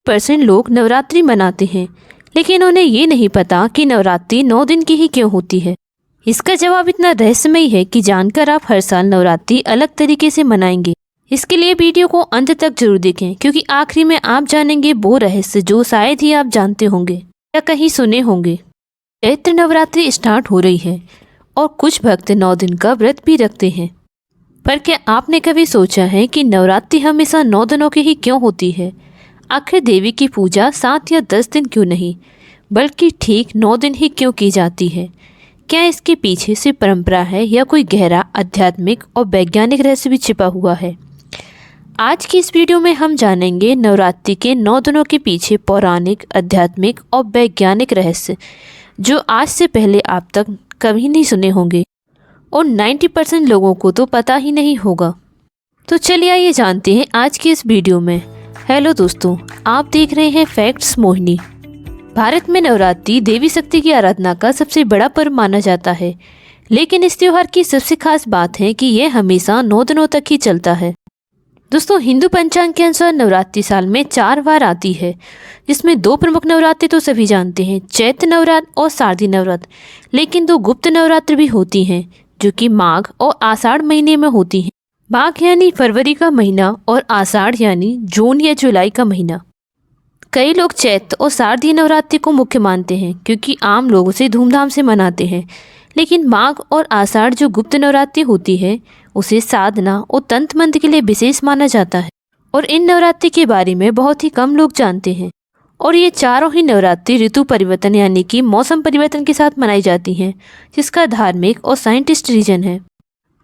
90% लोग नवरात्रि मनाते हैं, लेकिन उन्हें ये नहीं पता कि नवरात्रि 9 दिन की ही क्यों होती है। इसका जवाब इतना रहस्यमयी है कि जानकर आप हर साल नवरात्रि अलग तरीके से मनाएंगे। इसके लिए वीडियो को अंत तक जरूर देखें, क्योंकि आखिरी में आप जानेंगे वो रहस्य जो शायद ही आप जानते होंगे या कहीं सुने होंगे। चैत्र नवरात्रि स्टार्ट हो रही है और कुछ भक्त 9 दिन का व्रत भी रखते हैं। पर क्या आपने कभी सोचा है कि नवरात्रि हमेशा 9 दिनों की ही क्यों होती है? आखिर देवी की पूजा 7 या 10 दिन क्यों नहीं, बल्कि ठीक 9 दिन ही क्यों की जाती है? क्या इसके पीछे से परंपरा है या कोई गहरा आध्यात्मिक और वैज्ञानिक रहस्य भी छिपा हुआ है? आज की इस वीडियो में हम जानेंगे नवरात्रि के 9 दिनों के पीछे पौराणिक, आध्यात्मिक और वैज्ञानिक रहस्य, जो आज से पहले आप तक कभी नहीं सुने होंगे और 90% लोगों को तो पता ही नहीं होगा। तो चलिए आइए जानते हैं आज की इस वीडियो में। हेलो दोस्तों, आप देख रहे हैं फैक्ट्स मोहिनी। भारत में नवरात्रि देवी शक्ति की आराधना का सबसे बड़ा पर्व माना जाता है, लेकिन इस त्योहार की सबसे खास बात है कि यह हमेशा 9 दिनों तक ही चलता है। दोस्तों, हिंदू पंचांग के अनुसार नवरात्रि साल में 4 बार आती है, जिसमें 2 प्रमुख नवरात्रि तो सभी जानते हैं, चैत्र नवरात्र और शारदीय नवरात्र। लेकिन 2 गुप्त नवरात्र भी होती हैं, जो कि माघ और आषाढ़ महीने में होती हैं। माघ यानी फरवरी का महीना और आषाढ़ यानी जून या जुलाई का महीना। कई लोग चैत्र और शारदीय नवरात्रि को मुख्य मानते हैं, क्योंकि आम लोग उसे धूमधाम से मनाते हैं। लेकिन माघ और आषाढ़ जो गुप्त नवरात्रि होती है, उसे साधना और तंत्र मंत्र के लिए विशेष माना जाता है और इन नवरात्रि के बारे में बहुत ही कम लोग जानते हैं। और ये चारों ही नवरात्रि ऋतु परिवर्तन यानी कि मौसम परिवर्तन के साथ मनाई जाती हैं, जिसका धार्मिक और साइंटिस्ट रीजन है।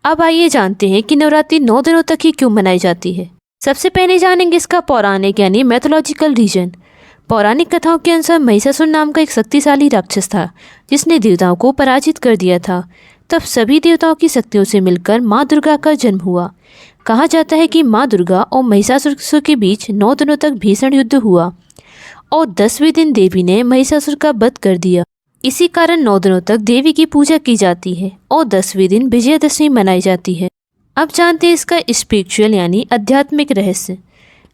अब आइए जानते हैं कि नवरात्रि 9 दिनों तक ही क्यों मनाई जाती है। सबसे पहले जानेंगे इसका पौराणिक यानी मैथोलॉजिकल रीजन। पौराणिक कथाओं के अनुसार महिषासुर नाम का एक शक्तिशाली राक्षस था, जिसने देवताओं को पराजित कर दिया था। तब सभी देवताओं की शक्तियों से मिलकर माँ दुर्गा का जन्म हुआ। कहा जाता है कि माँ दुर्गा और महिषासुर के बीच 9 दिनों तक भीषण युद्ध हुआ और 10वें दिन देवी ने महिषासुर का वध कर दिया। इसी कारण 9 दिनों तक देवी की पूजा की जाती है और 10वें दिन विजयादशमी मनाई जाती है। अब जानते हैं इसका स्पिरिचुअल यानी आध्यात्मिक रहस्य।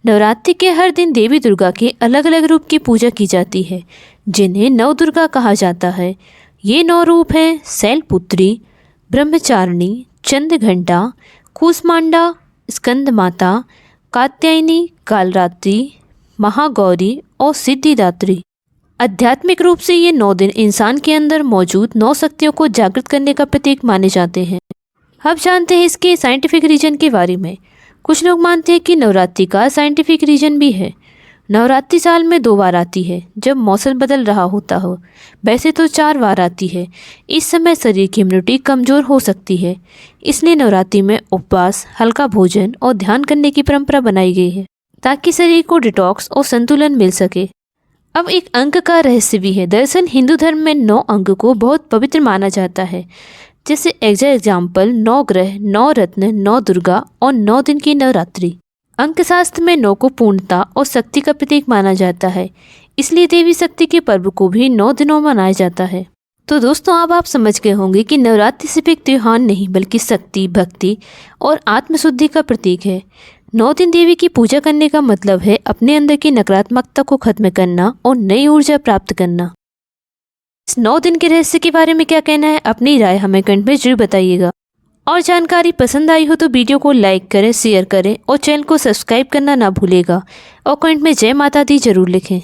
नवरात्रि के हर दिन देवी दुर्गा के अलग अलग रूप की पूजा की जाती है, जिन्हें नव दुर्गा कहा जाता है। ये 9 रूप हैं: शैलपुत्री, ब्रह्मचारिणी, चंद्रघंटा, कूष्मांडा, स्कंद माता, कात्यायनी, कालरात्रि, महागौरी और सिद्धिदात्री। आध्यात्मिक रूप से ये 9 दिन इंसान के अंदर मौजूद 9 शक्तियों को जागृत करने का प्रतीक माने जाते हैं। अब जानते हैं इसके साइंटिफिक रीजन के बारे में। कुछ लोग मानते हैं कि नवरात्रि का साइंटिफिक रीजन भी है। नवरात्रि साल में 2 बार आती है, जब मौसम बदल रहा होता हो। वैसे तो 4 बार आती है। इस समय शरीर की इम्यूनिटी कमज़ोर हो सकती है, इसलिए नवरात्रि में उपवास, हल्का भोजन और ध्यान करने की परंपरा बनाई गई है, ताकि शरीर को डिटॉक्स और संतुलन मिल सके। अब एक अंक का रहस्य भी है। दरअसल हिंदू धर्म में 9 अंक को बहुत पवित्र माना जाता है, जैसे एग्जाम्पल 9 ग्रह, 9 रत्न, 9 दुर्गा और 9 दिन की नवरात्रि। अंकशास्त्र में 9 को पूर्णता और शक्ति का प्रतीक माना जाता है, इसलिए देवी शक्ति के पर्व को भी 9 दिनों मनाया जाता है। तो दोस्तों, अब आप समझ गए होंगे कि नवरात्रि सिर्फ एक त्योहार नहीं, बल्कि शक्ति, भक्ति और आत्मशुद्धि का प्रतीक है। 9 दिन देवी की पूजा करने का मतलब है अपने अंदर की नकारात्मकता को खत्म करना और नई ऊर्जा प्राप्त करना। इस 9 दिन के रहस्य के बारे में क्या कहना है, अपनी राय हमें कमेंट में जरूर बताइएगा। और जानकारी पसंद आई हो तो वीडियो को लाइक करें, शेयर करें और चैनल को सब्सक्राइब करना ना भूलेगा और कमेंट में जय माता दी जरूर लिखें।